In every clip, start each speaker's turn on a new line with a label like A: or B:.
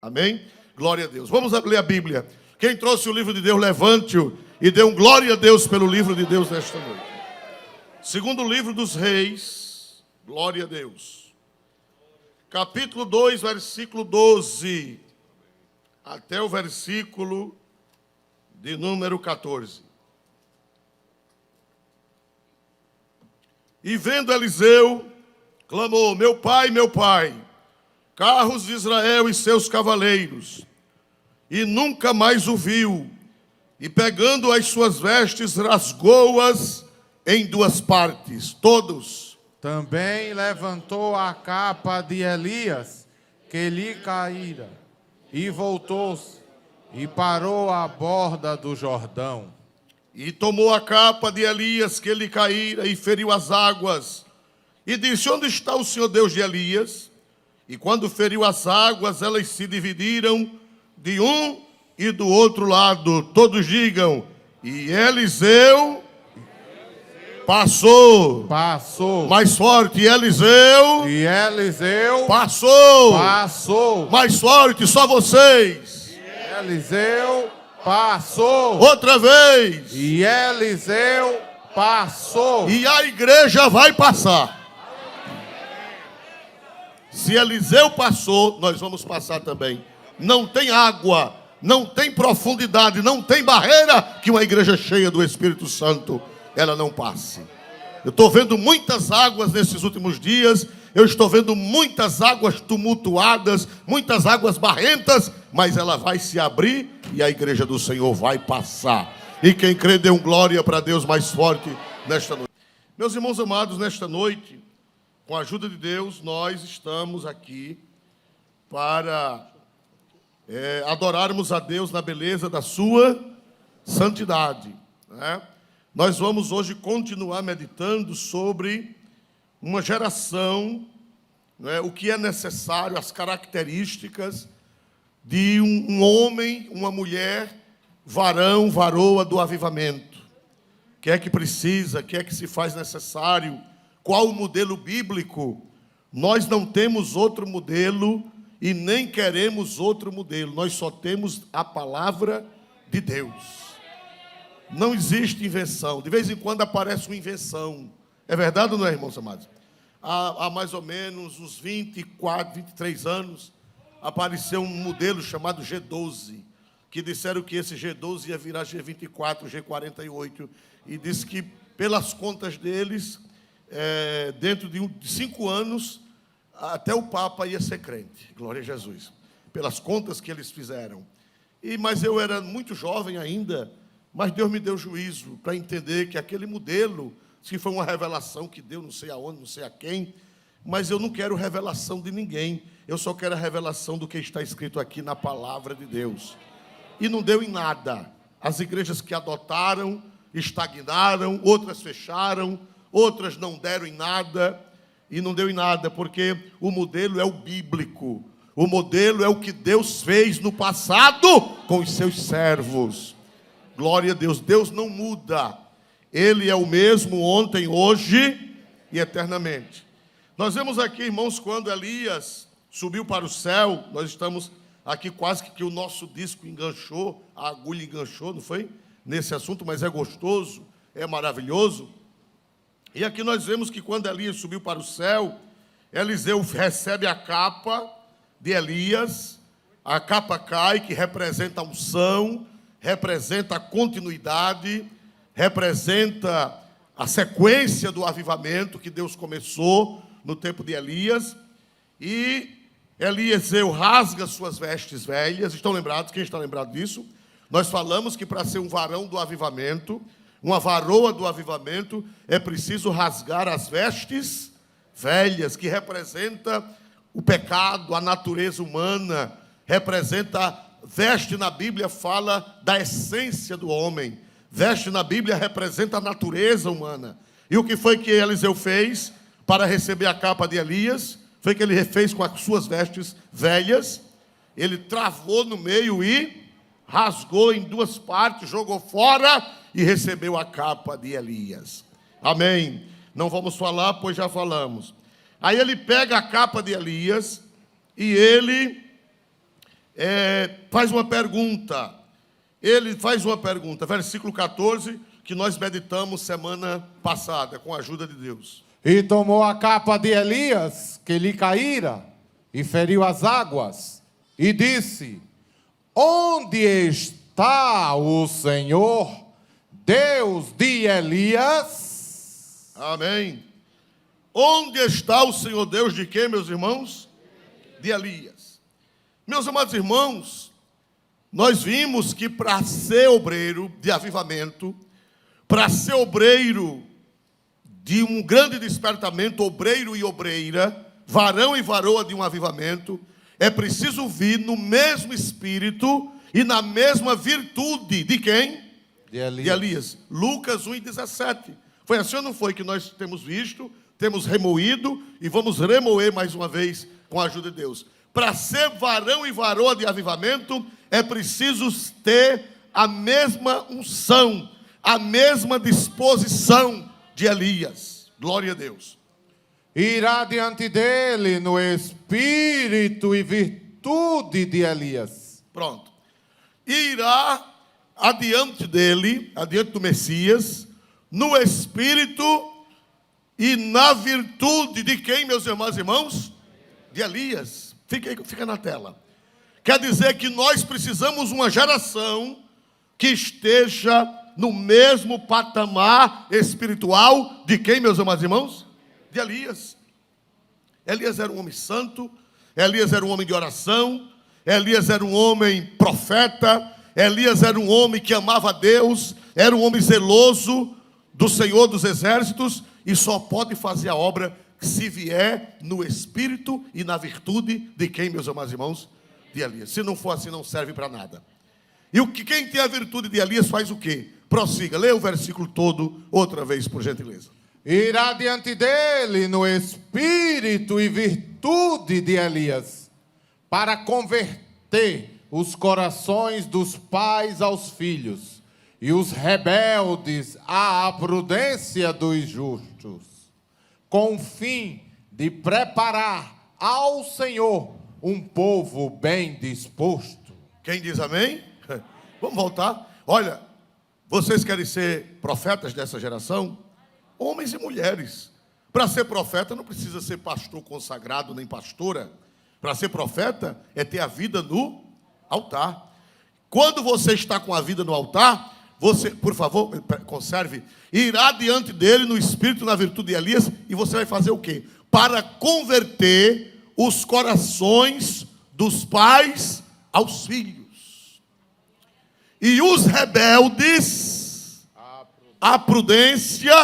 A: Amém? Glória a Deus. Vamos ler a Bíblia. Quem trouxe o livro de Deus, levante-o e dê um glória a Deus pelo livro de Deus nesta noite. Segundo livro dos Reis, glória a Deus. Capítulo 2, versículo 12, até o versículo de número 14. E vendo Eliseu, clamou: meu pai, carros de Israel e seus cavaleiros. E nunca mais o viu. E pegando as suas vestes, rasgou-as em duas partes. Todos.
B: Também levantou a capa de Elias, que lhe caíra, e voltou-se, e parou à borda do Jordão.
A: E tomou a capa de Elias, que lhe caíra, e feriu as águas. E disse: onde está o Senhor Deus de Elias? E quando feriu as águas, elas se dividiram de um e do outro lado. Todos digam: e Eliseu passou. Mais forte: Eliseu.
B: E Eliseu
A: passou. Mais forte, só vocês.
B: E Eliseu passou.
A: Outra vez.
B: E Eliseu passou.
A: E a igreja vai passar. Se Eliseu passou, nós vamos passar também. Não tem água, não tem profundidade, não tem barreira que uma igreja cheia do Espírito Santo, ela não passe. Eu estou vendo muitas águas nesses últimos dias, eu estou vendo muitas águas tumultuadas, muitas águas barrentas, mas ela vai se abrir e a igreja do Senhor vai passar. E quem crê, dê um glória para Deus mais forte nesta noite. Meus irmãos amados, nesta noite, com a ajuda de Deus, nós estamos aqui para adorarmos a Deus na beleza da sua santidade, né? Nós vamos hoje continuar meditando sobre uma geração, né, o que é necessário, as características de um homem, uma mulher, varão, varoa do avivamento. O que é que precisa, o que é que se faz necessário, qual o modelo bíblico? Nós não temos outro modelo e nem queremos outro modelo. Nós só temos a palavra de Deus. Não existe invenção. De vez em quando aparece uma invenção. É verdade ou não é, irmãos amados? Há mais ou menos uns 24, 23 anos, apareceu um modelo chamado G12, que disseram que esse G12 ia virar G24, G48, e disse que, pelas contas deles, dentro de 5 anos, até o Papa ia ser crente. Glória a Jesus. Pelas contas que eles fizeram. Mas eu era muito jovem ainda, mas Deus me deu juízo para entender que aquele modelo, se foi uma revelação que deu não sei aonde, não sei a quem, mas eu não quero revelação de ninguém. Eu só quero a revelação do que está escrito aqui na palavra de Deus. E não deu em nada. As igrejas que adotaram, estagnaram, outras fecharam, outras não deram em nada, e não deu em nada, porque o modelo é o bíblico. O modelo é o que Deus fez no passado com os seus servos. Glória a Deus. Deus não muda. Ele é o mesmo ontem, hoje e eternamente. Nós vemos aqui, irmãos, quando Elias subiu para o céu, nós estamos aqui quase que o nosso disco enganchou, a agulha enganchou, não foi? Nesse assunto, mas é gostoso, é maravilhoso. E aqui nós vemos que quando Elias subiu para o céu, Eliseu recebe a capa de Elias, a capa cai, que representa a unção, representa a continuidade, representa a sequência do avivamento que Deus começou no tempo de Elias. E Eliseu rasga suas vestes velhas. Estão lembrados? Quem está lembrado disso? Nós falamos que para ser um varão do avivamento, uma varoa do avivamento, é preciso rasgar as vestes velhas, que representa o pecado, a natureza humana, veste na Bíblia fala da essência do homem, veste na Bíblia representa a natureza humana. E o que foi que Eliseu fez para receber a capa de Elias? Foi que ele fez com as suas vestes velhas, ele travou no meio e rasgou em duas partes, jogou fora e recebeu a capa de Elias. Amém. Não vamos falar, pois já falamos. Aí ele pega a capa de Elias e ele faz uma pergunta. Ele faz uma pergunta, versículo 14, que nós meditamos semana passada, com a ajuda de Deus.
B: E tomou a capa de Elias, que lhe caíra, e feriu as águas, e disse: onde está o Senhor, Deus de Elias?
A: Amém. Onde está o Senhor Deus de quem, meus irmãos? De Elias. Meus amados irmãos, nós vimos que para ser obreiro de avivamento, para ser obreiro de um grande despertamento, obreiro e obreira, varão e varoa de um avivamento, é preciso vir no mesmo espírito e na mesma virtude de quem?
B: De Elias.
A: De Elias. Lucas 1:17. Foi assim ou não foi que nós temos visto, temos remoído e vamos remoer mais uma vez com a ajuda de Deus. Para ser varão e varoa de avivamento, é preciso ter a mesma unção, a mesma disposição de Elias. Glória a Deus.
B: Irá diante dele no espírito e virtude de Elias.
A: Pronto. Irá adiante dele, adiante do Messias, no espírito e na virtude de quem, meus irmãos e irmãos? De Elias. Fica na tela. Quer dizer que nós precisamos uma geração que esteja no mesmo patamar espiritual de quem, meus amados irmãos? De Elias. Elias era um homem santo, Elias era um homem de oração, Elias era um homem profeta, Elias era um homem que amava a Deus, era um homem zeloso do Senhor dos exércitos, e só pode fazer a obra se vier no espírito e na virtude de quem, meus amados irmãos? De Elias. Se não for assim, não serve para nada. E quem tem a virtude de Elias faz o quê? Prossiga, leia o versículo todo outra vez, por gentileza.
B: Irá diante dele no espírito e virtude de Elias, para converter os corações dos pais aos filhos, e os rebeldes à prudência dos justos, com o fim de preparar ao Senhor um povo bem disposto.
A: Quem diz amém? Vamos voltar. Olha, vocês querem ser profetas dessa geração? Homens e mulheres. Para ser profeta não precisa ser pastor consagrado nem pastora. Para ser profeta é ter a vida no altar. Quando você está com a vida no altar, você, por favor, conserve, irá diante dele no espírito e na virtude de Elias, e você vai fazer o quê? Para converter os corações dos pais aos filhos. E os rebeldes, a prudência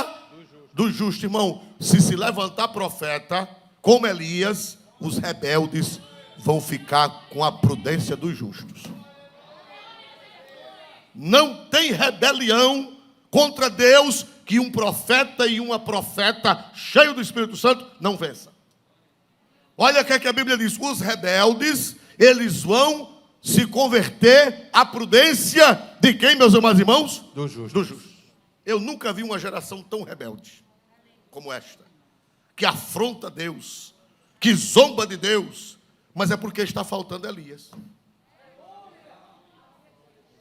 A: do justo. Irmão, se levantar profeta como Elias, os rebeldes vão ficar com a prudência dos justos. Não tem rebelião contra Deus que um profeta e uma profeta cheio do Espírito Santo não vença. Olha o que a Bíblia diz: os rebeldes, eles vão se converter à prudência de quem, meus amados irmãos?
B: Do justo.
A: Do justo. Eu nunca vi uma geração tão rebelde como esta, que afronta Deus, que zomba de Deus, mas é porque está faltando Elias.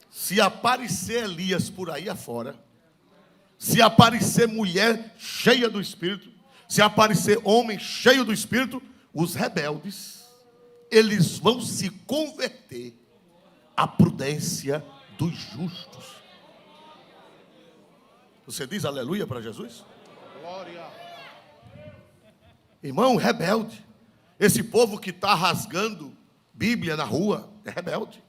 A: Se aparecer Elias por aí afora, se aparecer mulher cheia do Espírito, se aparecer homem cheio do Espírito, os rebeldes, eles vão se converter à prudência dos justos. Você diz aleluia para Jesus?
B: Glória.
A: Irmão, rebelde. Esse povo que está rasgando Bíblia na rua é rebelde.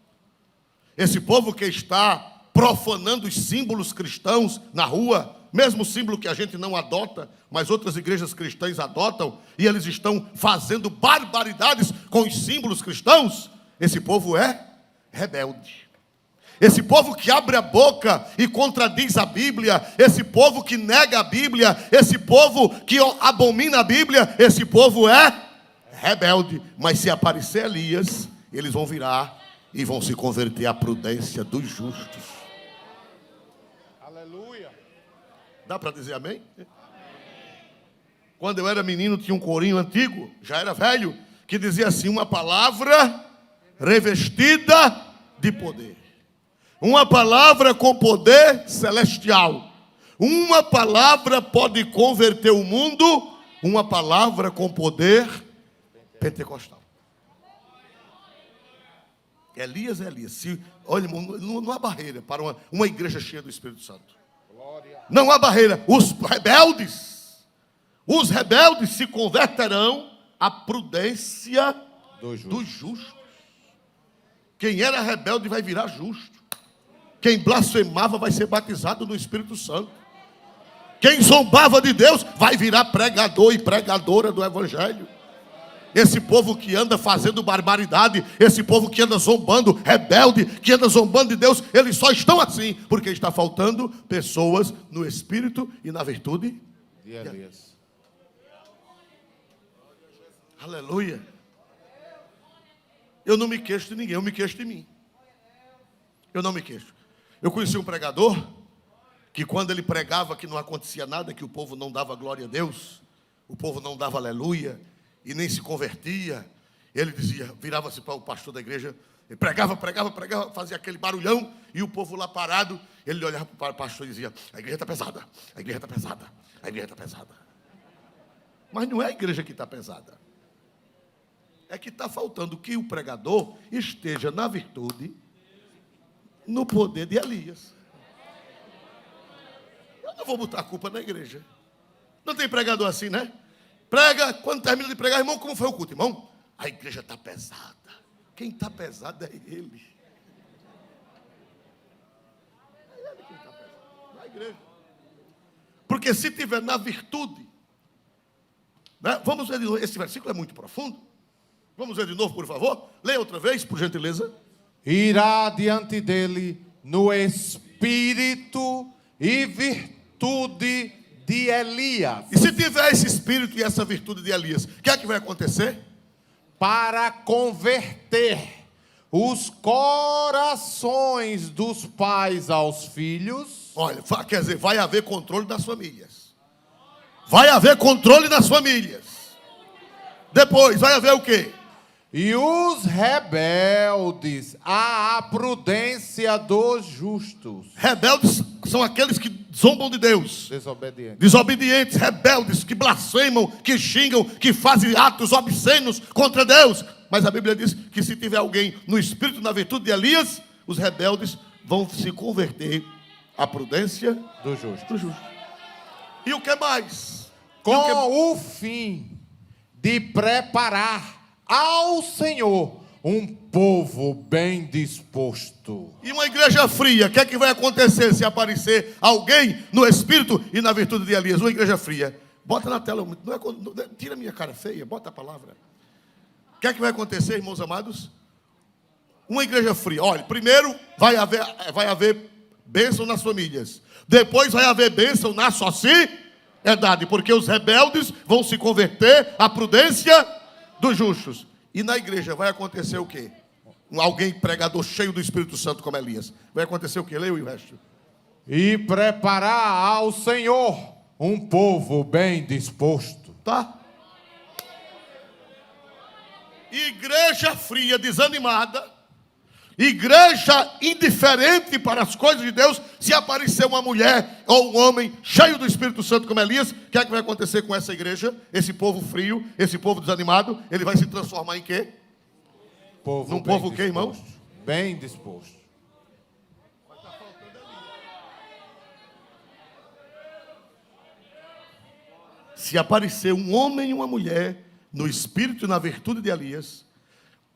A: Esse povo que está profanando os símbolos cristãos na rua, mesmo símbolo que a gente não adota, mas outras igrejas cristãs adotam, e eles estão fazendo barbaridades com os símbolos cristãos, esse povo é rebelde. Esse povo que abre a boca e contradiz a Bíblia, esse povo que nega a Bíblia, esse povo que abomina a Bíblia, esse povo é rebelde. Mas se aparecer Elias, eles vão virar e vão se converter à prudência dos justos.
B: Aleluia.
A: Dá para dizer amém? Quando eu era menino tinha um corinho antigo, já era velho, que dizia assim: uma palavra revestida de poder. Uma palavra com poder celestial. Uma palavra pode converter o mundo, uma palavra com poder pentecostal. Elias. Olha, não há barreira para uma igreja cheia do Espírito Santo. Não há barreira. Os rebeldes se converterão à prudência dos justos. Quem era rebelde vai virar justo. Quem blasfemava vai ser batizado no Espírito Santo. Quem zombava de Deus vai virar pregador e pregadora do Evangelho. Esse povo que anda fazendo barbaridade, esse povo que anda zombando, rebelde, que anda zombando de Deus, eles só estão assim, porque está faltando pessoas no Espírito e na virtude de Elias. Aleluia. Eu não me queixo de ninguém, eu me queixo de mim. Eu não me queixo. Eu conheci um pregador que quando ele pregava que não acontecia nada, que o povo não dava glória a Deus, o povo não dava aleluia e nem se convertia, ele dizia, virava-se para o pastor da igreja, ele pregava, fazia aquele barulhão e o povo lá parado, ele olhava para o pastor e dizia, a igreja está pesada, a igreja está pesada, a igreja está pesada. Mas não é a igreja que está pesada. É que está faltando que o pregador esteja na virtude, no poder de Elias. Eu não vou botar a culpa na igreja. Não tem pregador assim, né? Prega, quando termina de pregar, irmão, como foi o culto, irmão? A igreja está pesada. Quem está pesado é ele. É ele quem está pesado, não é a igreja. Porque se tiver na virtude, né? Vamos ver de novo, esse versículo é muito profundo. Vamos ver de novo, por favor. Leia outra vez, por gentileza.
B: Irá diante dele no espírito e virtude de Elias.
A: E se tiver esse espírito e essa virtude de Elias, o que é que vai acontecer?
B: Para converter os corações dos pais aos filhos.
A: Olha, quer dizer, vai haver controle das famílias. Vai haver controle das famílias. Depois, vai haver o quê?
B: E os rebeldes à prudência dos justos.
A: Rebeldes são aqueles que zombam de Deus. Desobedientes, rebeldes, que blasfemam, que xingam, que fazem atos obscenos contra Deus. Mas a Bíblia diz que se tiver alguém no espírito, na virtude de Elias, os rebeldes vão se converter à prudência
B: do justo.
A: E o que mais?
B: Com o fim de preparar ao Senhor um povo bem disposto.
A: E uma igreja fria, o que é que vai acontecer se aparecer alguém no espírito e na virtude de Elias? Uma igreja fria. Bota na tela, tira a minha cara feia, bota a palavra. O que é que vai acontecer, irmãos amados? Uma igreja fria. Olha, primeiro vai haver bênção nas famílias. Depois vai haver bênção na sociedade, porque os rebeldes vão se converter à prudência dos justos. E na igreja vai acontecer o quê? Alguém pregador cheio do Espírito Santo como Elias. Vai acontecer o quê? Leia o resto.
B: E preparar ao Senhor um povo bem disposto.
A: Tá? Igreja fria, desanimada. Igreja indiferente para as coisas de Deus. Se aparecer uma mulher ou um homem cheio do Espírito Santo como Elias, o que é que vai acontecer com essa igreja? Esse povo frio, esse povo desanimado, ele vai se transformar em quê? Num povo o quê, irmão?
B: Bem disposto.
A: Se aparecer um homem e uma mulher no espírito e na virtude de Elias,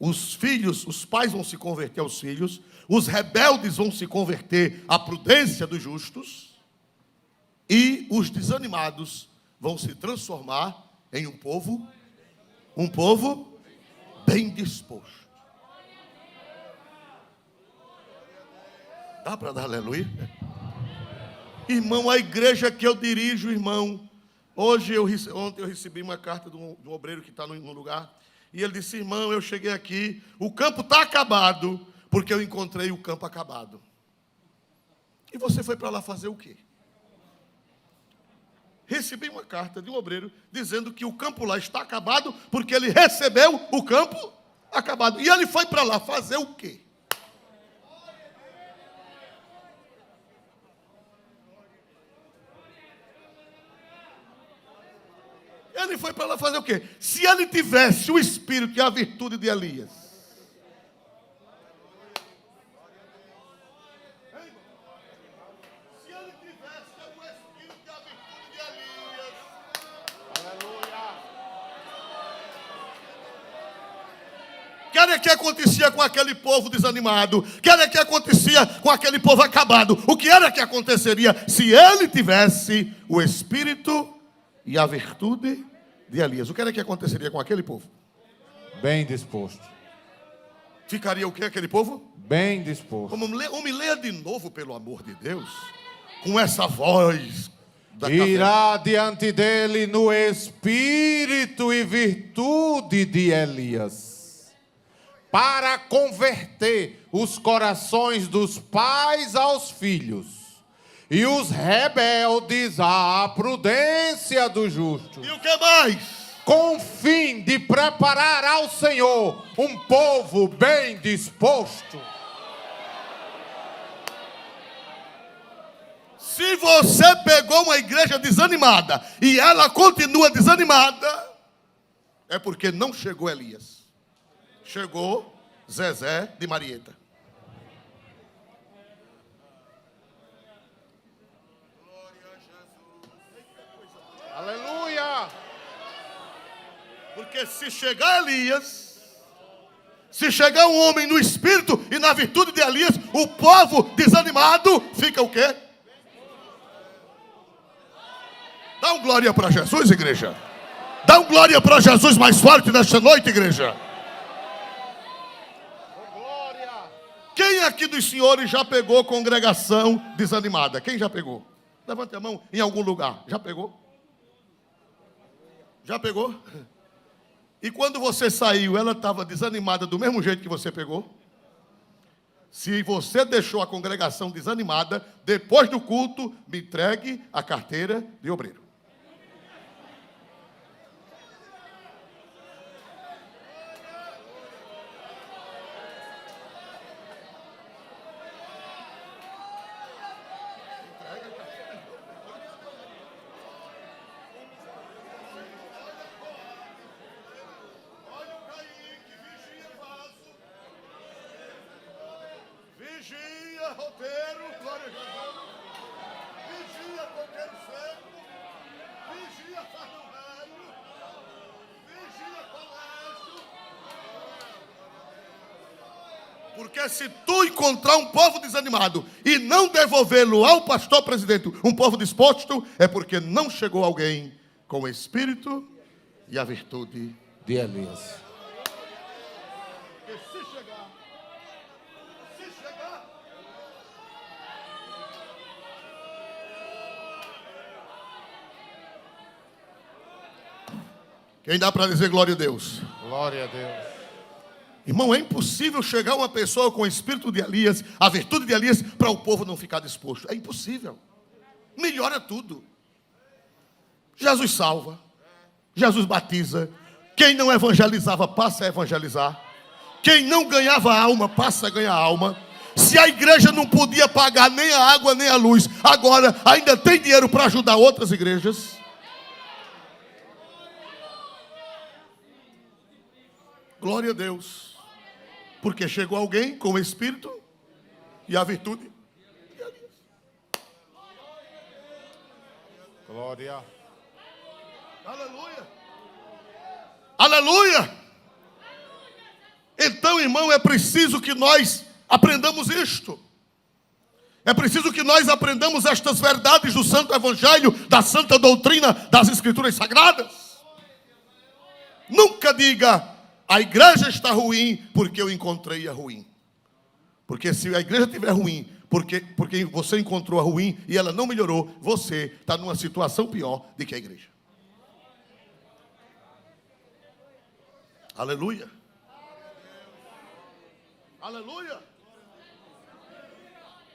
A: os filhos, os pais vão se converter aos filhos, os rebeldes vão se converter à prudência dos justos, e os desanimados vão se transformar em um povo bem disposto. Dá para dar aleluia? Irmão, a igreja que eu dirijo, irmão, ontem eu recebi uma carta de um obreiro que está no lugar. E ele disse, irmão, eu cheguei aqui, o campo está acabado, porque eu encontrei o campo acabado. E você foi para lá fazer o quê? Recebi uma carta de um obreiro dizendo que o campo lá está acabado, porque ele recebeu o campo acabado. E ele foi para lá fazer o quê? Ele foi para lá fazer o quê? Se ele tivesse o espírito e a virtude de Elias. Se ele tivesse o espírito e a virtude de Elias.
B: Aleluia.
A: Que era que acontecia com aquele povo desanimado? Que era que acontecia com aquele povo acabado? O que era que aconteceria se ele tivesse o espírito e a virtude de Elias? O que era que aconteceria com aquele povo?
B: Bem disposto.
A: Ficaria o que aquele povo?
B: Bem disposto.
A: Me leia de novo, pelo amor de Deus, com essa voz da
B: Irá diante dele no espírito e virtude de Elias, para converter os corações dos pais aos filhos e os rebeldes à prudência do justo.
A: E o que mais?
B: Com o fim de preparar ao Senhor um povo bem disposto.
A: Se você pegou uma igreja desanimada e ela continua desanimada, é porque não chegou Elias. Chegou Zezé de Marieta.
B: Aleluia!
A: Porque se chegar Elias, se chegar um homem no espírito e na virtude de Elias, o povo desanimado fica o quê? Dá um glória para Jesus, igreja. Dá um glória para Jesus mais forte nesta noite, igreja. Quem aqui dos senhores já pegou congregação desanimada? Quem já pegou? Levante a mão em algum lugar. Já pegou? Já pegou? E quando você saiu, ela estava desanimada do mesmo jeito que você pegou? Se você deixou a congregação desanimada, depois do culto, me entregue a carteira de obreiro. Vigia, roteiro, glória a Jesus. Vigia, coqueiro seco. Vigia, fardo velho. Vigia, colégio. Porque se tu encontrar um povo desanimado e não devolvê-lo ao pastor presidente, um povo disposto, é porque não chegou alguém com o espírito e a virtude
B: De Elias.
A: Quem dá para dizer glória a Deus?
B: Glória a Deus.
A: Irmão, é impossível chegar uma pessoa com o espírito de Elias, a virtude de Elias, para o povo não ficar disposto. É impossível. Melhora tudo. Jesus salva. Jesus batiza. Quem não evangelizava, passa a evangelizar. Quem não ganhava alma, passa a ganhar alma. Se a igreja não podia pagar nem a água, nem a luz, agora ainda tem dinheiro para ajudar outras igrejas. Glória a Deus. Porque chegou alguém com o espírito e a virtude.
B: Glória.
A: Aleluia. Aleluia. Então, irmão, é preciso que nós aprendamos isto. É preciso que nós aprendamos estas verdades do Santo Evangelho, da Santa Doutrina das Escrituras Sagradas. Nunca diga: a igreja está ruim porque eu encontrei a ruim. Porque se a igreja estiver ruim, porque você encontrou a ruim e ela não melhorou, você está numa situação pior do que a igreja. Aleluia. Aleluia.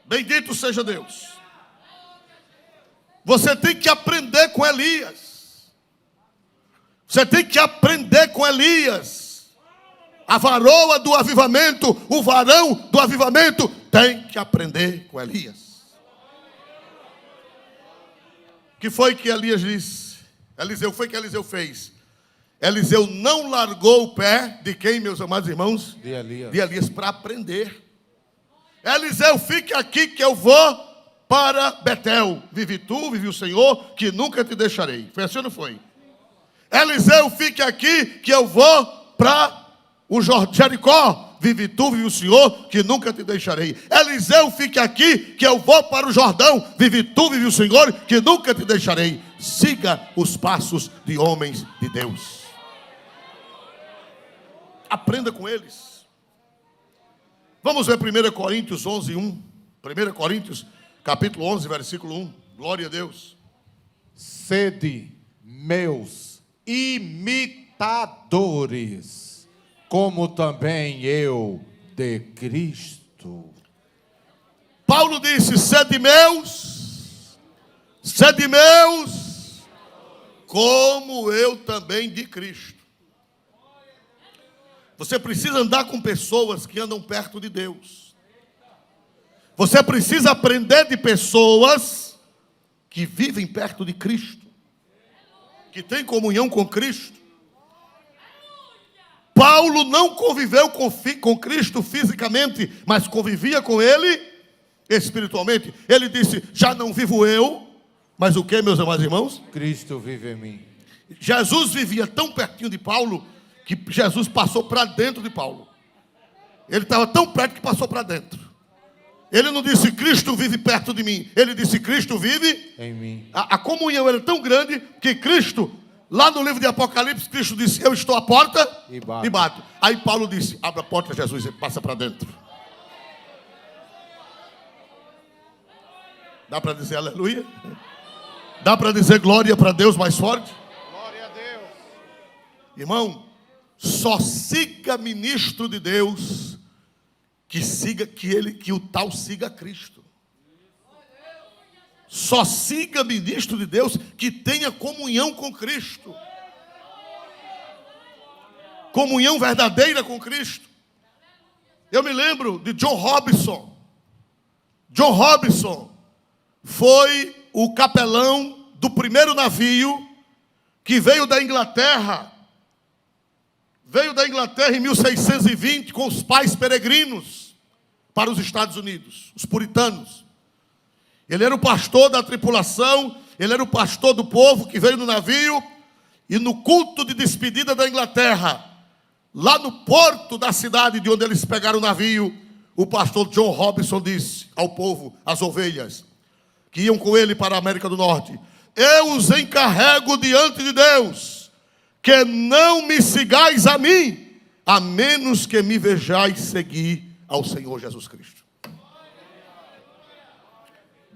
A: Bendito seja Deus. Você tem que aprender com Elias. Você tem que aprender com Elias. A varoa do avivamento, o varão do avivamento tem que aprender com Elias. O que foi que Elias disse? Eliseu, foi que Eliseu fez? Eliseu não largou o pé de quem, meus amados irmãos?
B: De Elias.
A: De Elias, para aprender. Eliseu, fique aqui que eu vou para Betel. Vive tu, vive o Senhor, que nunca te deixarei. Foi assim ou não foi? Eliseu, fique aqui que eu vou para o Jericó. Vive tu, vive o Senhor, que nunca te deixarei. Eliseu, fique aqui que eu vou para o Jordão. Vive tu, vive o Senhor, que nunca te deixarei. Siga os passos de homens de Deus. Aprenda com eles. Vamos ver 1 Coríntios 11, 1. 1 Coríntios, capítulo 11, versículo 1. Glória a Deus.
B: Sede meus imitadores, como também eu de Cristo.
A: Paulo disse, sede meus, como eu também de Cristo. Você precisa andar com pessoas que andam perto de Deus. Você precisa aprender de pessoas que vivem perto de Cristo, que têm comunhão com Cristo. Paulo não conviveu com Cristo fisicamente, mas convivia com Ele espiritualmente. Ele disse, já não vivo eu, mas o que, meus amados irmãos?
B: Cristo vive em mim.
A: Jesus vivia tão pertinho de Paulo, que Jesus passou para dentro de Paulo. Ele estava tão perto que passou para dentro. Ele não disse, Cristo vive perto de mim. Ele disse, Cristo vive
B: em mim.
A: A comunhão era tão grande que Cristo, lá no livro de Apocalipse, Cristo disse, eu estou à porta e bato. Aí Paulo disse, abre a porta, Jesus, e passa para dentro. Dá para dizer aleluia? Dá para dizer glória para Deus mais forte?
B: Glória a Deus.
A: Irmão, só siga ministro de Deus que o tal siga Cristo. Só siga ministro de Deus que tenha comunhão com Cristo. Comunhão verdadeira com Cristo. Eu me lembro de John Robinson. John Robinson foi o capelão do primeiro navio que veio da Inglaterra. Veio da Inglaterra em 1620 com os pais peregrinos para os Estados Unidos, os puritanos. Ele era o pastor da tripulação, ele era o pastor do povo que veio no navio, e no culto de despedida da Inglaterra, lá no porto da cidade de onde eles pegaram o navio, o pastor John Robinson disse ao povo, às ovelhas, que iam com ele para a América do Norte, eu os encarrego diante de Deus, que não me sigais a mim, a menos que me vejais seguir ao Senhor Jesus Cristo.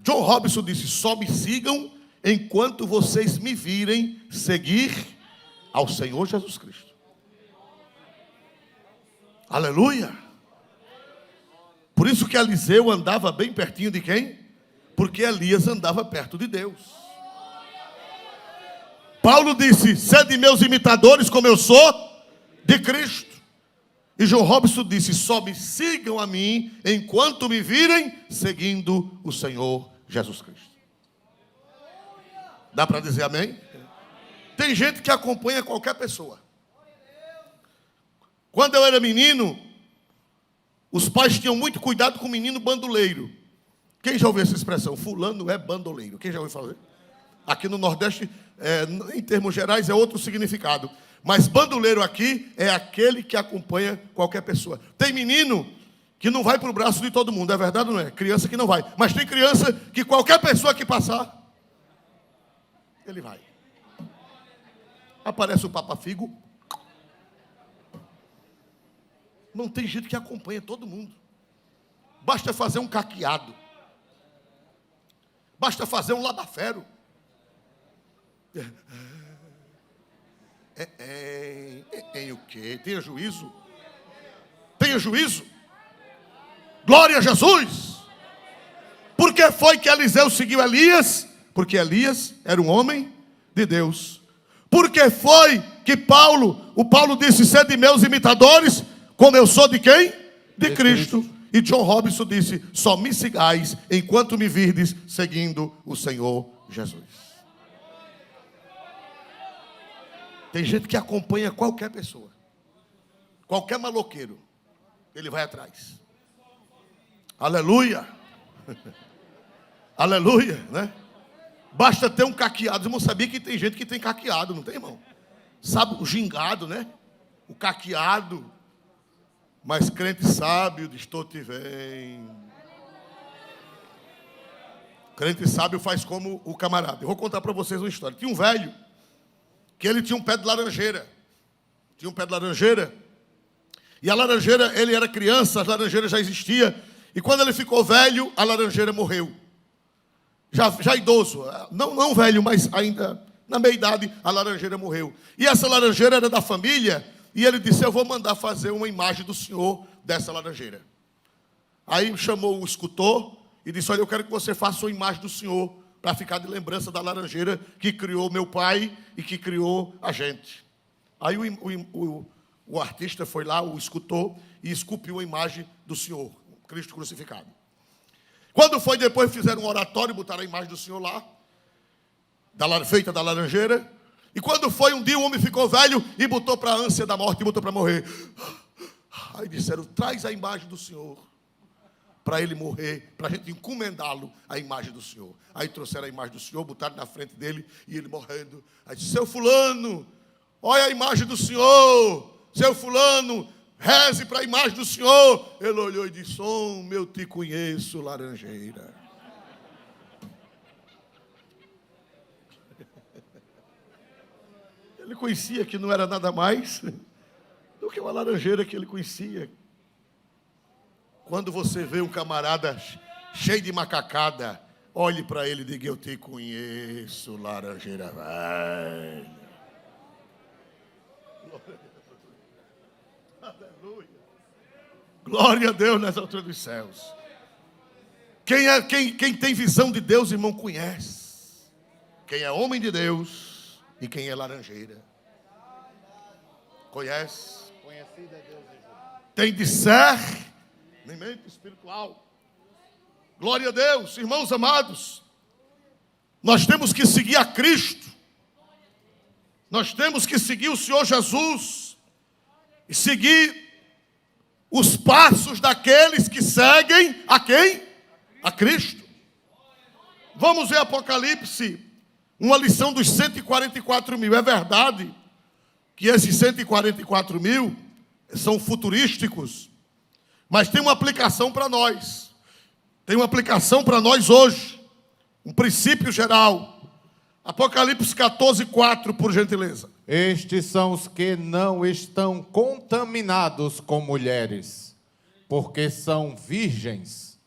A: John Robinson disse, só me sigam enquanto vocês me virem seguir ao Senhor Jesus Cristo. Aleluia! Por isso que Eliseu andava bem pertinho de quem? Porque Elias andava perto de Deus. Paulo disse, sede meus imitadores como eu sou de Cristo. E John Robinson disse, só me sigam a mim enquanto me virem seguindo o Senhor Jesus Cristo. Dá para dizer amém? Tem gente que acompanha qualquer pessoa. Quando eu era menino, os pais tinham muito cuidado com o menino bandoleiro. Quem já ouviu essa expressão? Fulano é bandoleiro. Quem já ouviu falar? Aqui no Nordeste, em termos gerais, é outro significado. Mas bandoleiro aqui é aquele que acompanha qualquer pessoa. Tem menino que não vai para o braço de todo mundo, é verdade ou não é? Criança que não vai. Mas tem criança que qualquer pessoa que passar, ele vai. Aparece o Papa Figo. Não tem gente que acompanha todo mundo. Basta fazer um caqueado. Basta fazer um labafero. O quê? Tenha juízo. Tenha juízo. Glória a Jesus. Por que foi que Eliseu seguiu Elias? Porque Elias era um homem de Deus. Por que foi que o Paulo disse, sede meus imitadores? como eu sou de quem? De Cristo.
B: Cristo.
A: E John Robinson disse: só me sigais enquanto me virdes seguindo o Senhor Jesus. Tem gente que acompanha qualquer pessoa, qualquer maloqueiro, ele vai atrás. Aleluia. Aleluia, né? Basta ter um caqueado. Irmão, sabia que tem gente que tem caqueado, não tem, irmão? Sabe, o gingado, né? O caqueado. Mas crente sábio diz: tô te vendo. Crente sábio faz como o camarada. Eu vou contar para vocês uma história. Tinha um velho que ele tinha um pé de laranjeira. Tinha um pé de laranjeira. E a laranjeira, ele era criança, a laranjeira já existia. E quando ele ficou velho, a laranjeira morreu. Já idoso, não velho, mas ainda na meia-idade, a laranjeira morreu. E essa laranjeira era da família, e ele disse: eu vou mandar fazer uma imagem do senhor dessa laranjeira. Aí chamou o escultor e disse: olha, eu quero que você faça uma imagem do senhor, para ficar de lembrança da laranjeira que criou meu pai e que criou a gente. Aí o artista foi lá, o escultor, e esculpiu a imagem do senhor, Cristo crucificado. Quando foi depois, fizeram um oratório, botaram a imagem do senhor lá, feita da laranjeira. E quando foi um dia, o homem ficou velho e botou para a ânsia da morte, e botou para morrer. Aí disseram: traz a imagem do senhor, para ele morrer, para a gente encomendá-lo a imagem do senhor. Aí trouxeram a imagem do senhor, botaram na frente dele, e ele morrendo. Aí disse: seu fulano, olha a imagem do senhor, seu fulano, reze para a imagem do senhor. Ele olhou e disse: eu te conheço, laranjeira. Ele conhecia que não era nada mais do que uma laranjeira que ele conhecia. Quando você vê um camarada cheio de macacada, olhe para ele e diga: eu te conheço, laranjeira velha. Aleluia. Glória a Deus nas alturas dos céus. Quem tem visão de Deus, irmão, conhece. Quem é homem de Deus e quem é laranjeira. Conhece.
B: Conhecido é Deus.
A: Tem discernimento espiritual. Glória a Deus. Irmãos amados, nós temos que seguir a Cristo. Nós temos que seguir o Senhor Jesus. E seguir os passos daqueles que seguem a quem? A Cristo. Vamos ver Apocalipse, uma lição dos 144 mil. É verdade que esses 144 mil são futurísticos, mas tem uma aplicação para nós. Tem uma aplicação para nós hoje. Um princípio geral. Apocalipse 14:4, por gentileza.
B: Estes são os que não estão contaminados com mulheres, porque são virgens.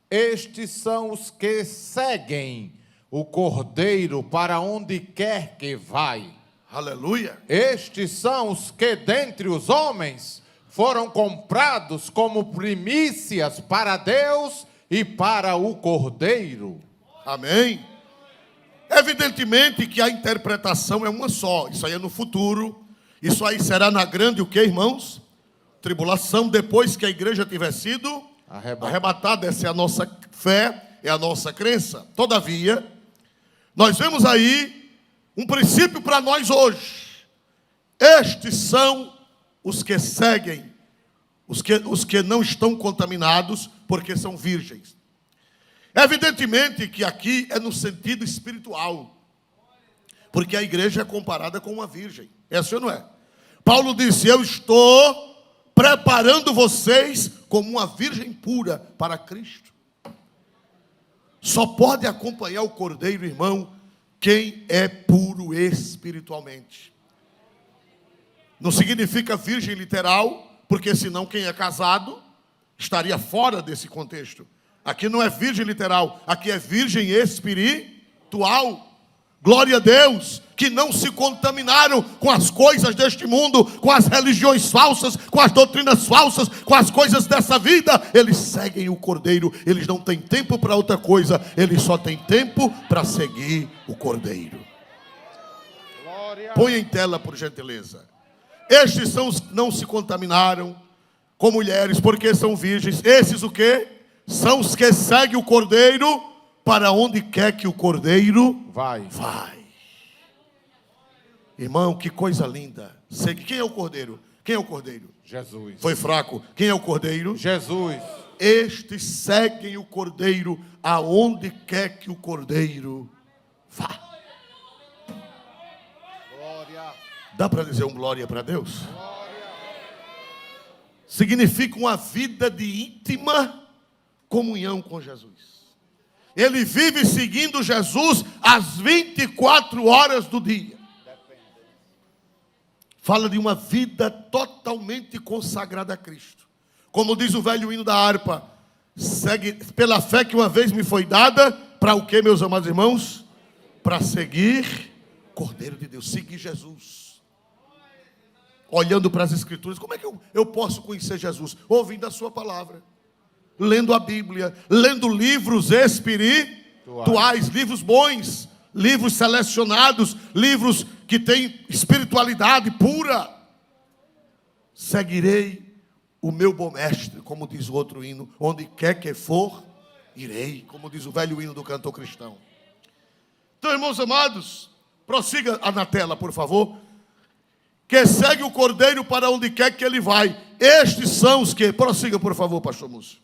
B: Estes são os que seguem o Cordeiro para onde quer que vai.
A: Aleluia.
B: Estes são os que dentre os homens foram comprados como primícias para Deus e para o Cordeiro.
A: Amém. Evidentemente que a interpretação é uma só. Isso aí é no futuro. Isso aí será na grande, o que, irmãos? Tribulação, depois que a igreja tiver sido arrebatada. Essa é a nossa fé, é a nossa crença. Todavia, nós vemos aí um princípio para nós hoje. Estes são os que seguem, os que não estão contaminados, porque são virgens. Evidentemente que aqui é no sentido espiritual, porque a igreja é comparada com uma virgem. É assim ou não é? Paulo disse: eu estou preparando vocês como uma virgem pura para Cristo. Só pode acompanhar o Cordeiro, irmão, quem é puro espiritualmente. Não significa virgem literal, porque senão quem é casado estaria fora desse contexto. Aqui não é virgem literal, aqui é virgem espiritual. Glória a Deus, que não se contaminaram com as coisas deste mundo, com as religiões falsas, com as doutrinas falsas, com as coisas dessa vida. Eles seguem o Cordeiro, eles não têm tempo para outra coisa, eles só têm tempo para seguir o Cordeiro. Glória. Põe em tela, por gentileza. Estes são os que não se contaminaram com mulheres, porque são virgens. Esses o quê? São os que seguem o Cordeiro para onde quer que o Cordeiro
B: Vai.
A: Irmão, que coisa linda. Quem é o Cordeiro? Quem é o Cordeiro?
B: Jesus.
A: Foi fraco. Quem é o Cordeiro?
B: Jesus.
A: Estes seguem o Cordeiro aonde quer que o Cordeiro vá.
B: Glória.
A: Dá para dizer um glória para Deus? Significa uma vida de íntima comunhão com Jesus. Ele vive seguindo Jesus às 24 horas do dia. Fala de uma vida totalmente consagrada a Cristo. Como diz o velho hino da harpa, segue pela fé que uma vez me foi dada, para o que, meus amados irmãos? Para seguir Cordeiro de Deus, seguir Jesus. Olhando para as Escrituras, como é que eu posso conhecer Jesus? Ouvindo a sua palavra, lendo a Bíblia, lendo livros espirituais, livros bons, livros selecionados, livros que têm espiritualidade pura. Seguirei o meu bom mestre, como diz o outro hino, onde quer que for, irei, como diz o velho hino do cantor cristão. Então, irmãos amados, prossiga na tela, por favor. Que segue o Cordeiro para onde quer que ele vai. Estes são os que... Prossiga, por favor, pastor Múcio.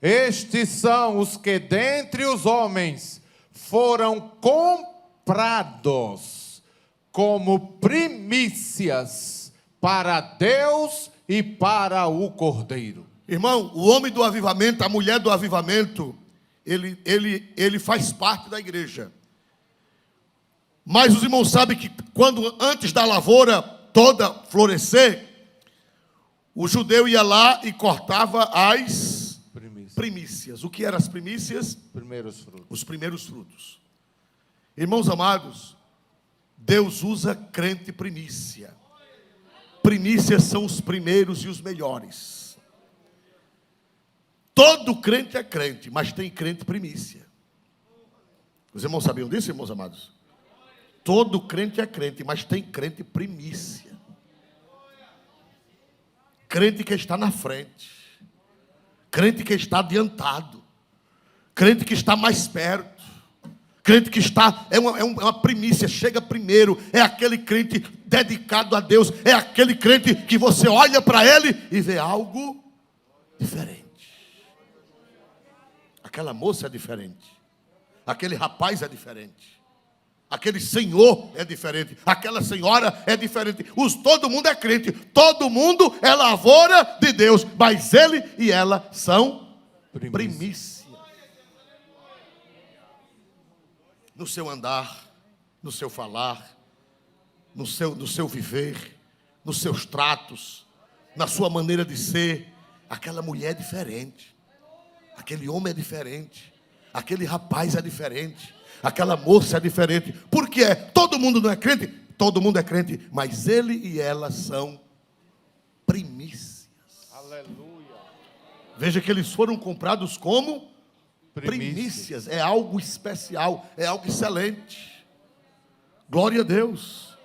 B: Estes são os que dentre os homens foram comprados como primícias para Deus e para o Cordeiro.
A: Irmão, o homem do avivamento, a mulher do avivamento, ele faz parte da igreja. Mas os irmãos sabem que quando antes da lavoura toda florescer, o judeu ia lá e cortava as primícias. O que eram as primícias?
B: Primeiros frutos.
A: Os primeiros frutos. Irmãos amados, Deus usa crente primícia. Primícias são os primeiros e os melhores. Todo crente é crente, mas tem crente primícia. Os irmãos sabiam disso, irmãos amados? Todo crente é crente, mas tem crente primícia. Crente que está na frente. Crente que está adiantado. Crente que está mais perto. Crente que está, é uma primícia, chega primeiro. É aquele crente dedicado a Deus. É aquele crente que você olha para ele e vê algo diferente. Aquela moça é diferente. Aquele rapaz é diferente. Aquele senhor é diferente. Aquela senhora é diferente. Todo mundo é crente. Todo mundo é lavoura de Deus. Mas ele e ela são primícias. No seu andar, no seu falar, no seu viver, nos seus tratos, na sua maneira de ser. Aquela mulher é diferente. Aquele homem é diferente. Aquele rapaz é diferente. Aquela moça é diferente. Por quê? Todo mundo não é crente? Todo mundo é crente. Mas ele e ela são primícias.
B: Aleluia.
A: Veja que eles foram comprados como primícias. É algo especial. É algo excelente. Glória a Deus.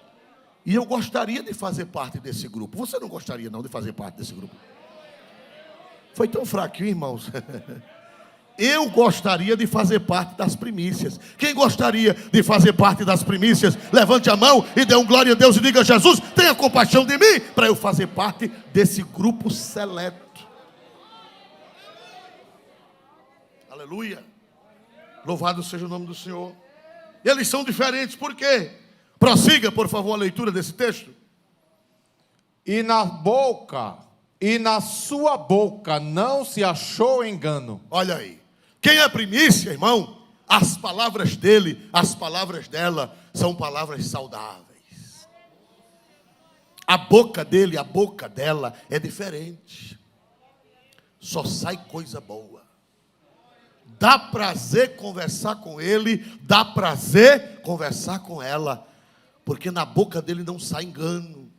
A: E eu gostaria de fazer parte desse grupo. Você não gostaria não de fazer parte desse grupo? Foi tão fraquinho, irmãos. Eu gostaria de fazer parte das primícias. Quem gostaria de fazer parte das primícias? Levante a mão e dê um glória a Deus e diga: Jesus, tenha compaixão de mim, para eu fazer parte desse grupo seleto. Aleluia. Louvado seja o nome do Senhor. Eles são diferentes, por quê? Prossiga, por favor, a leitura desse texto.
B: E na sua boca não se achou engano.
A: Olha aí. Quem é primícia, irmão? As palavras dele, as palavras dela são palavras saudáveis. A boca dele, a boca dela é diferente. Só sai coisa boa. Dá prazer conversar com ele, dá prazer conversar com ela, porque na boca dele não sai engano.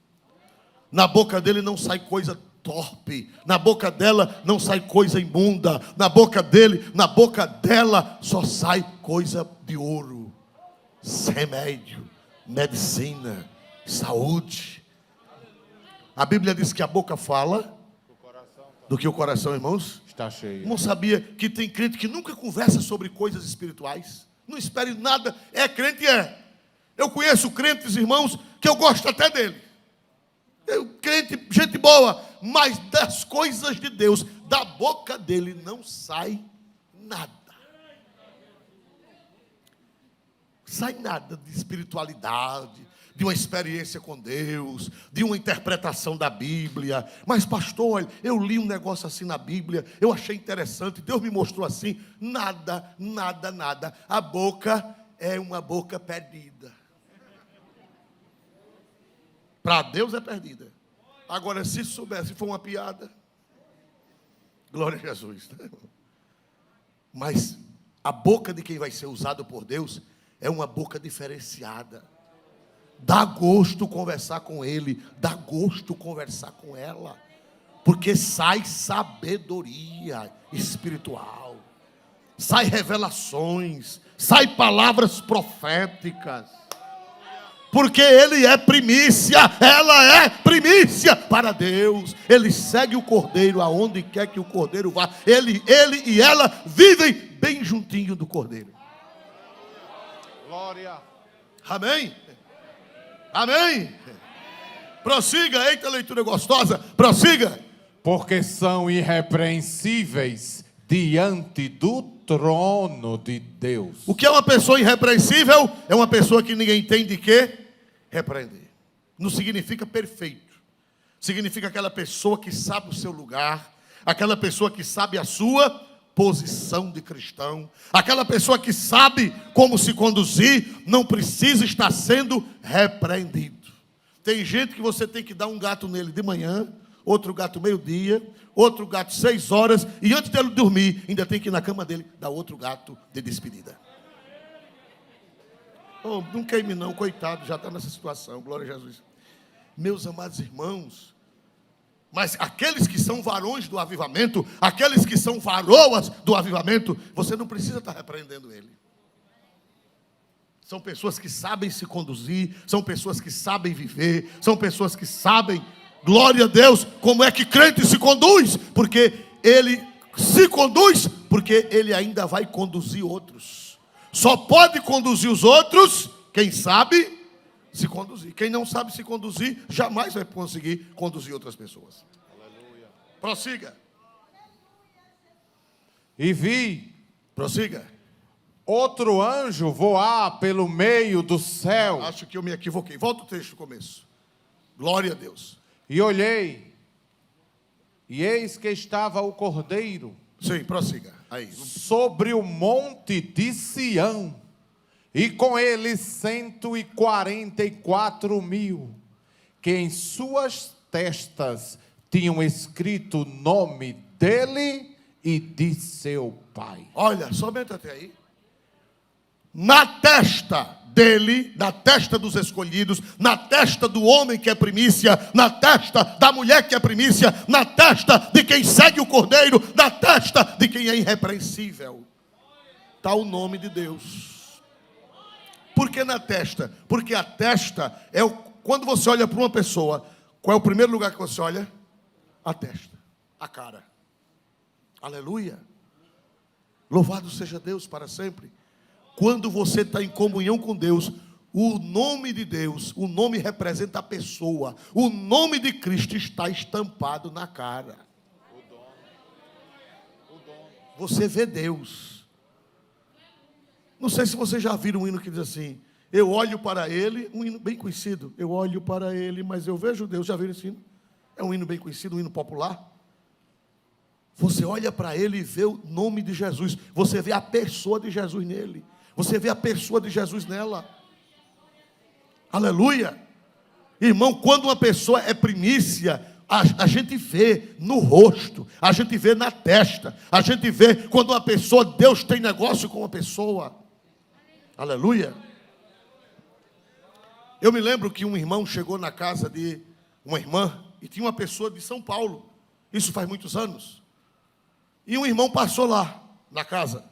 A: Na boca dele não sai coisa torpe, na boca dela não sai coisa imunda, na boca dela só sai coisa de ouro, remédio, medicina, saúde. A Bíblia diz que a boca fala do que o coração, irmãos?
B: Está cheio.
A: Irmão, sabia que tem crente que nunca conversa sobre coisas espirituais? Não espere nada, é crente, é. Eu conheço crentes, irmãos, que eu gosto até dele. Crente, gente boa, mas das coisas de Deus, da boca dele não sai nada. Sai nada de espiritualidade, de uma experiência com Deus, de uma interpretação da Bíblia. Mas pastor, olha, eu li um negócio assim na Bíblia, eu achei interessante, Deus me mostrou assim. Nada, nada, nada. A boca é uma boca perdida. Para Deus é perdida. Agora, se souber, se for uma piada, glória a Jesus. Mas a boca de quem vai ser usado por Deus é uma boca diferenciada. Dá gosto conversar com ele, dá gosto conversar com ela, porque sai sabedoria espiritual, sai revelações, sai palavras proféticas, porque ele é primícia, ela é primícia para Deus. Ele segue o cordeiro aonde quer que o cordeiro vá. Ele e ela vivem bem juntinho do cordeiro.
B: Glória.
A: Amém? Amém? Prossiga, eita leitura gostosa, prossiga.
B: Porque são irrepreensíveis diante do trono de Deus.
A: O que é uma pessoa irrepreensível? É uma pessoa que ninguém tem de que repreender. Não significa perfeito. Significa aquela pessoa que sabe o seu lugar, aquela pessoa que sabe a sua posição de cristão, aquela pessoa que sabe como se conduzir, não precisa estar sendo repreendido. Tem gente que você tem que dar um gato nele de manhã, outro gato meio-dia, outro gato 6 horas, e antes dele dormir, ainda tem que ir na cama dele dar outro gato de despedida. Oh, não queime não, coitado, já está nessa situação, glória a Jesus. Meus amados irmãos, mas aqueles que são varões do avivamento, aqueles que são varoas do avivamento, você não precisa estar repreendendo ele. São pessoas que sabem se conduzir, são pessoas que sabem viver, são pessoas que sabem, glória a Deus, como é que crente se conduz, porque ele se conduz, porque ele ainda vai conduzir outros. Só pode conduzir os outros quem sabe se conduzir. Quem não sabe se conduzir, jamais vai conseguir conduzir outras pessoas. Aleluia. Prossiga.
B: E vi
A: Prossiga.
B: outro anjo voar pelo meio do céu.
A: Acho que eu me equivoquei. Volta o texto do começo. Glória a Deus.
B: E olhei, e eis que estava o cordeiro.
A: Sim, prossiga. Aí.
B: Sobre o monte de Sião, e com ele 144.000, que em suas testas tinham escrito o nome dele e de seu pai.
A: Olha, somente até aí. Na testa dele, na testa dos escolhidos, na testa do homem que é primícia, na testa da mulher que é primícia, na testa de quem segue o cordeiro, na testa de quem é irrepreensível, está o nome de Deus. Por que na testa? Porque a testa é quando você olha para uma pessoa, qual é o primeiro lugar que você olha? A testa, a cara. Aleluia. Louvado seja Deus para sempre. Quando você está em comunhão com Deus, o nome de Deus, o nome representa a pessoa, o nome de Cristo está estampado na cara. Você vê Deus. Não sei se vocês já viram um hino que diz assim: eu olho para ele, um hino bem conhecido. Eu olho para ele, mas eu vejo Deus. Já viram esse hino? É um hino bem conhecido, um hino popular. Você olha para ele e vê o nome de Jesus. Você vê a pessoa de Jesus nele. Você vê a pessoa de Jesus nela. Aleluia. Irmão, quando uma pessoa é primícia, a gente vê no rosto, a gente vê na testa, a gente vê quando uma pessoa, Deus tem negócio com uma pessoa. Aleluia. Eu me lembro que um irmão chegou na casa de uma irmã e tinha uma pessoa de São Paulo. Isso faz muitos anos. E um irmão passou lá na casa.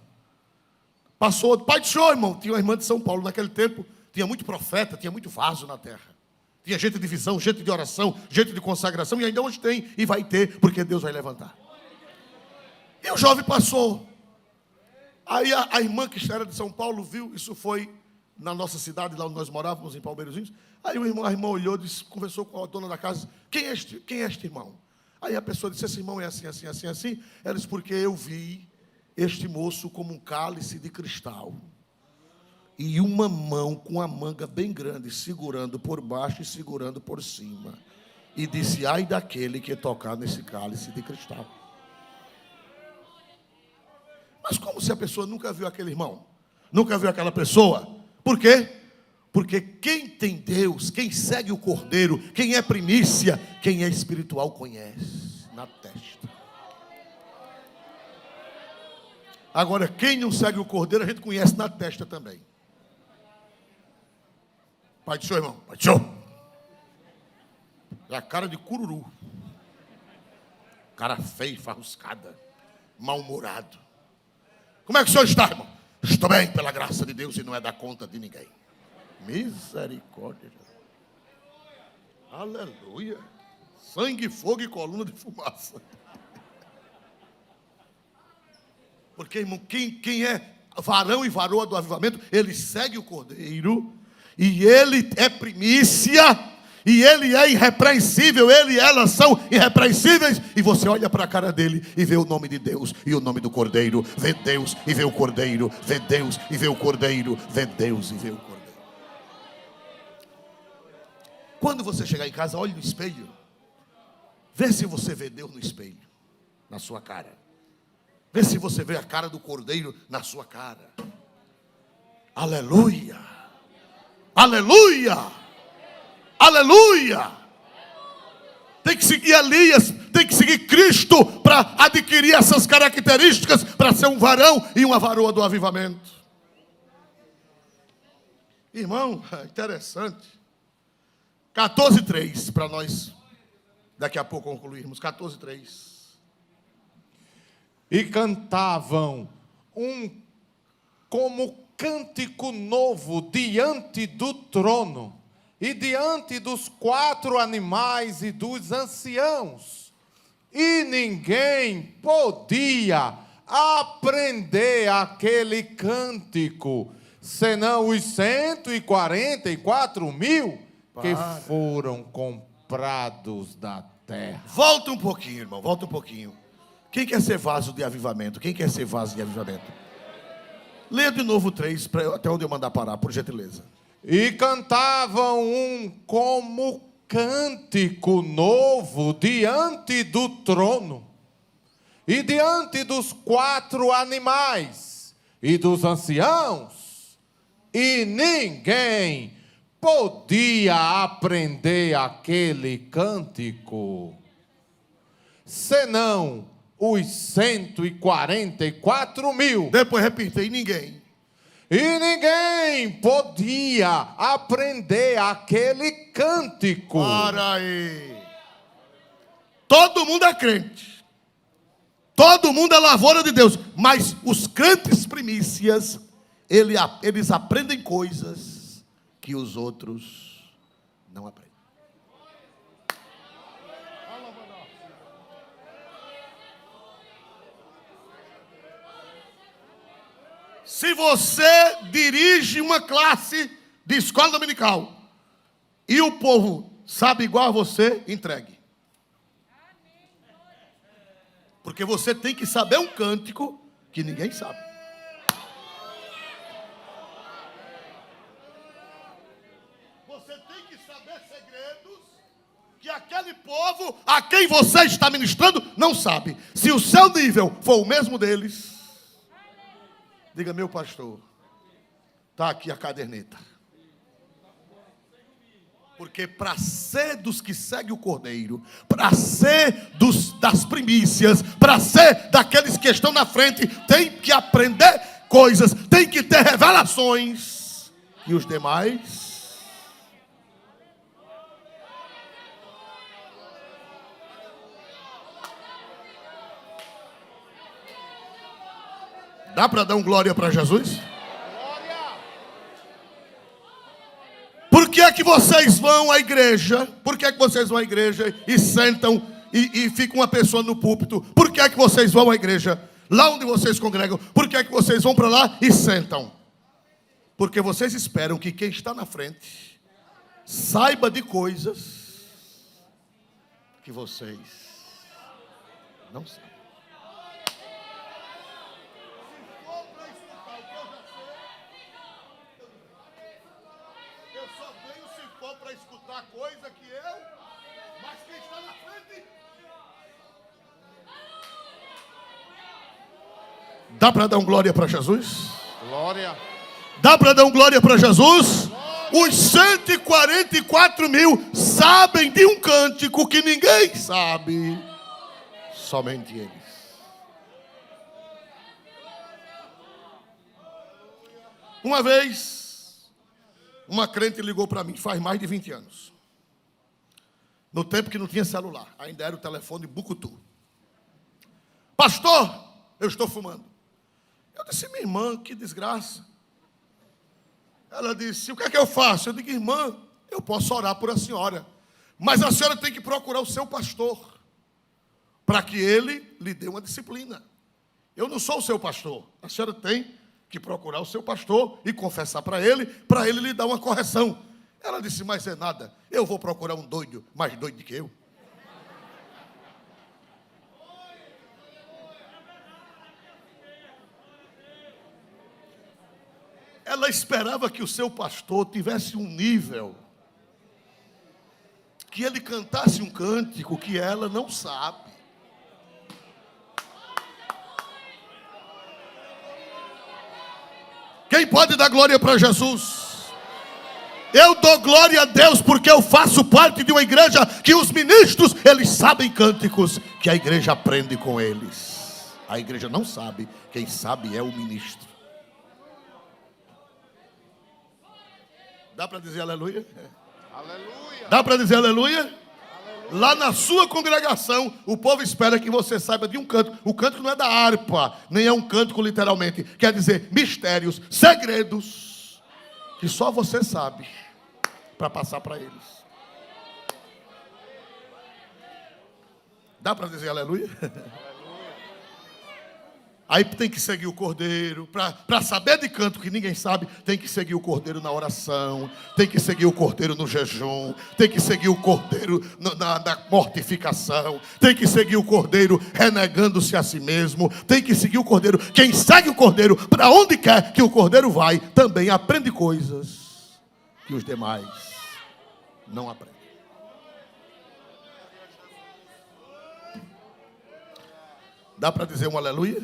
A: Passou, pai do senhor, irmão. Tinha uma irmã de São Paulo. Naquele tempo, tinha muito profeta, tinha muito vaso na terra. Tinha gente de visão, gente de oração, gente de consagração. E ainda hoje tem e vai ter, porque Deus vai levantar. E o jovem passou. Aí a irmã que era de São Paulo viu, isso foi na nossa cidade, lá onde nós morávamos, em Palmeirozinhos. Aí a irmã olhou, disse, conversou com a dona da casa, quem é este irmão? Aí a pessoa disse, esse irmão é assim, assim, assim, assim. Ela disse, porque eu vi este moço como um cálice de cristal. E uma mão com a manga bem grande, segurando por baixo e segurando por cima. E disse, ai daquele que tocar nesse cálice de cristal. Mas como se a pessoa nunca viu aquele irmão? Nunca viu aquela pessoa? Por quê? Porque quem tem Deus, quem segue o Cordeiro, quem é primícia, quem é espiritual conhece na testa. Agora, quem não segue o Cordeiro, a gente conhece na testa também. Pai do Senhor, irmão. Pai do Senhor. É a cara de cururu. Cara feia, farruscada. Mal-humorado. Como é que o senhor está, irmão? Estou bem, pela graça de Deus, e não é da conta de ninguém. Misericórdia. Aleluia. Sangue, fogo e coluna de fumaça. Porque, irmão, quem é varão e varoa do avivamento, ele segue o Cordeiro, e ele é primícia, e ele é irrepreensível, ele e ela são irrepreensíveis, e você olha para a cara dele e vê o nome de Deus e o nome do Cordeiro, vê Deus e vê o Cordeiro, vê Deus e vê o Cordeiro, vê Deus e vê o Cordeiro. Quando você chegar em casa, olhe no espelho, vê se você vê Deus no espelho, na sua cara. Vê se você vê a cara do Cordeiro na sua cara. Aleluia! Aleluia! Aleluia! Tem que seguir Elias, tem que seguir Cristo para adquirir essas características, para ser um varão e uma varoa do avivamento. Irmão, interessante. 14:3, para nós daqui a pouco concluirmos. 14:3.
B: E cantavam como cântico novo diante do trono, e diante dos 4 animais e dos anciãos. E ninguém podia aprender aquele cântico, senão os 144.000 que foram comprados da terra.
A: Volta um pouquinho, irmão, volta um pouquinho. Quem quer ser vaso de avivamento? Quem quer ser vaso de avivamento? Leia de novo 3, até onde eu mandar parar, por gentileza.
B: E cantavam como cântico novo diante do trono, e diante dos 4 animais e dos anciãos, e ninguém podia aprender aquele cântico, senão os 144.000.
A: Depois repita, e ninguém
B: podia aprender aquele cântico.
A: Para aí. Todo mundo é crente. Todo mundo é lavoura de Deus. Mas os crentes primícias, eles aprendem coisas que os outros não aprendem. Se você dirige uma classe de escola dominical e o povo sabe igual a você, entregue. Porque você tem que saber um cântico que ninguém sabe. Você tem que saber segredos que aquele povo a quem você está ministrando não sabe. Se o seu nível for o mesmo deles, diga, meu pastor, está aqui a caderneta. Porque para ser dos que seguem o Cordeiro, para ser das primícias, para ser daqueles que estão na frente, tem que aprender coisas, tem que ter revelações. E os demais... Dá para dar um glória para Jesus? Por que é que vocês vão à igreja? Por que é que vocês vão à igreja e sentam e fica uma pessoa no púlpito? Por que é que vocês vão à igreja? lá onde vocês congregam, por que é que vocês vão para lá e sentam? Porque vocês esperam que quem está na frente saiba de coisas que vocês não sabem. Eu só venho se for para escutar coisa que eu, mas quem está na frente. Dá para dar um glória para Jesus?
B: Glória.
A: Dá para dar um glória para Jesus? Os 144 mil sabem de um cântico que ninguém sabe, somente eles. Uma vez, uma crente ligou para mim, faz mais de 20 anos. No tempo que não tinha celular, ainda era o telefone Bucutu. Pastor, eu estou fumando. Eu disse, minha irmã, que desgraça. Ela disse, o que é que eu faço? Eu digo, irmã, eu posso orar por a senhora, mas a senhora tem que procurar o seu pastor, para que ele lhe dê uma disciplina. Eu não sou o seu pastor. A senhora tem que procurar o seu pastor e confessar para ele lhe dar uma correção. Ela disse, mas é nada, eu vou procurar um doido, mais doido que eu. Ela esperava que o seu pastor tivesse um nível, que ele cantasse um cântico que ela não sabe. Quem pode dar glória para Jesus? Eu dou glória a Deus porque eu faço parte de uma igreja que os ministros, eles sabem cânticos que a igreja aprende com eles. A igreja não sabe, quem sabe é o ministro. Dá para dizer aleluia?
B: Aleluia.
A: Dá para dizer aleluia? Aleluia? Lá na sua congregação, o povo espera que você saiba de um canto. O canto não é da harpa, nem é um cântico literalmente. Quer dizer, mistérios, segredos, que só você sabe, para passar para eles. Dá para dizer aleluia? Aí tem que seguir o cordeiro, para saber de canto que ninguém sabe, tem que seguir o cordeiro na oração, tem que seguir o cordeiro no jejum, tem que seguir o cordeiro na mortificação, tem que seguir o cordeiro renegando-se a si mesmo, tem que seguir o cordeiro. Quem segue o cordeiro, para onde quer que o cordeiro vai, também aprende coisas que os demais não aprendem. Dá para dizer um aleluia?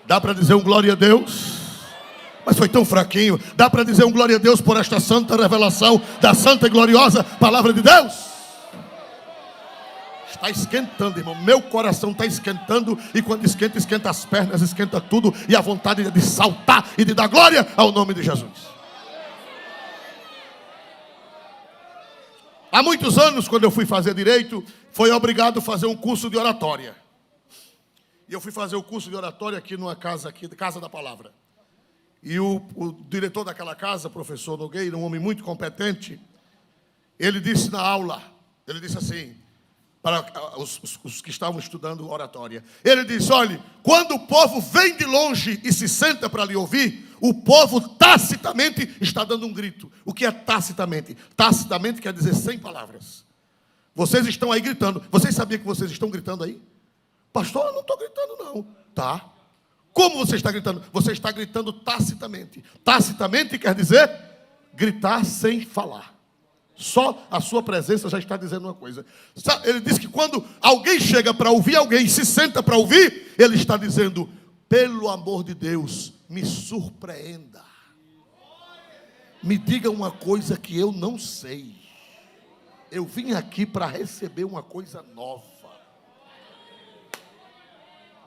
A: Dá para dizer um glória a Deus? Mas foi tão fraquinho. Dá para dizer um glória a Deus por esta santa revelação da santa e gloriosa palavra de Deus? Está esquentando, irmão. Meu coração está esquentando. E quando esquenta, esquenta as pernas, esquenta tudo. E a vontade de saltar e de dar glória ao nome de Jesus. Há muitos anos, quando eu fui fazer direito, foi obrigado a fazer um curso de oratória. E eu fui fazer o curso de oratória aqui numa casa, aqui, Casa da Palavra. E o diretor daquela casa, professor Nogueira, um homem muito competente, ele disse na aula, ele disse assim, para os que estavam estudando oratória, ele disse, olha, quando o povo vem de longe e se senta para lhe ouvir, o povo tacitamente está dando um grito. O que é tacitamente? Tacitamente quer dizer sem palavras. Vocês estão aí gritando. Vocês sabiam que vocês estão gritando aí? Pastor, eu não estou gritando não. Tá. Como você está gritando? Você está gritando tacitamente. Tacitamente quer dizer gritar sem falar. Só a sua presença já está dizendo uma coisa. Ele diz que quando alguém chega para ouvir alguém, se senta para ouvir, ele está dizendo, pelo amor de Deus, me surpreenda. Me diga uma coisa que eu não sei. Eu vim aqui para receber uma coisa nova.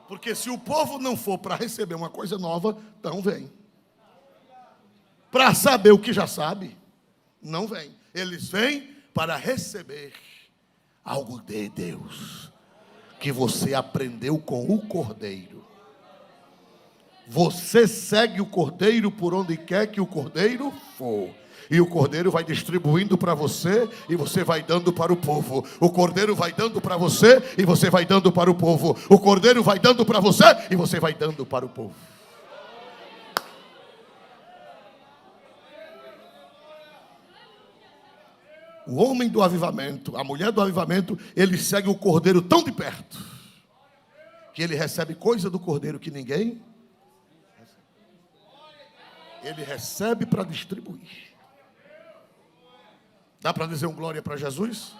A: Porque se o povo não for para receber uma coisa nova, não vem. Para saber o que já sabe, não vem. Eles vêm para receber algo de Deus, que você aprendeu com o Cordeiro. Você segue o Cordeiro por onde quer que o Cordeiro for. E o cordeiro vai distribuindo para você e você vai dando para o povo. O cordeiro vai dando para você e você vai dando para o povo. O cordeiro vai dando para você e você vai dando para o povo. O homem do avivamento, a mulher do avivamento, ele segue o cordeiro tão de perto que ele recebe coisa do cordeiro que ninguém recebe. Ele recebe para distribuir. Dá para dizer um glória para Jesus?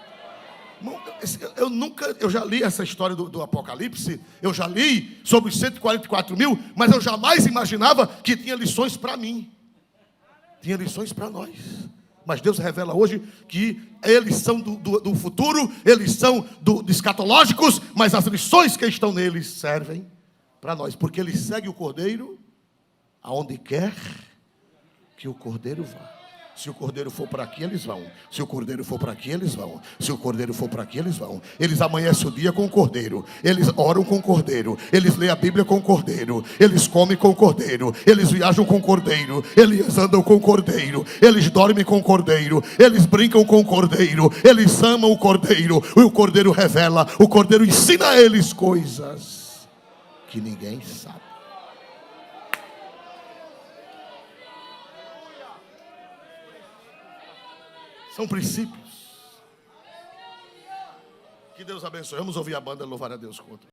A: Eu já li essa história do Apocalipse, eu já li sobre os 144 mil, mas eu jamais imaginava que tinha lições para mim, tinha lições para nós. Mas Deus revela hoje que eles são do futuro, eles são escatológicos, mas as lições que estão neles servem para nós, porque eles seguem o cordeiro aonde quer que o cordeiro vá. Se o cordeiro for para aqui, eles vão. Se o cordeiro for para aqui, eles vão. Se o cordeiro for para aqui, eles vão. Eles amanhecem o dia com o cordeiro. Eles oram com o cordeiro. Eles leem a Bíblia com o cordeiro. Eles comem com o cordeiro. Eles viajam com o cordeiro. Eles andam com o cordeiro. Eles dormem com o cordeiro. Eles brincam com o cordeiro. Eles amam o cordeiro. E o cordeiro revela. O cordeiro ensina a eles coisas que ninguém sabe. São princípios. Que Deus abençoe. Vamos ouvir a banda louvar a Deus com outro.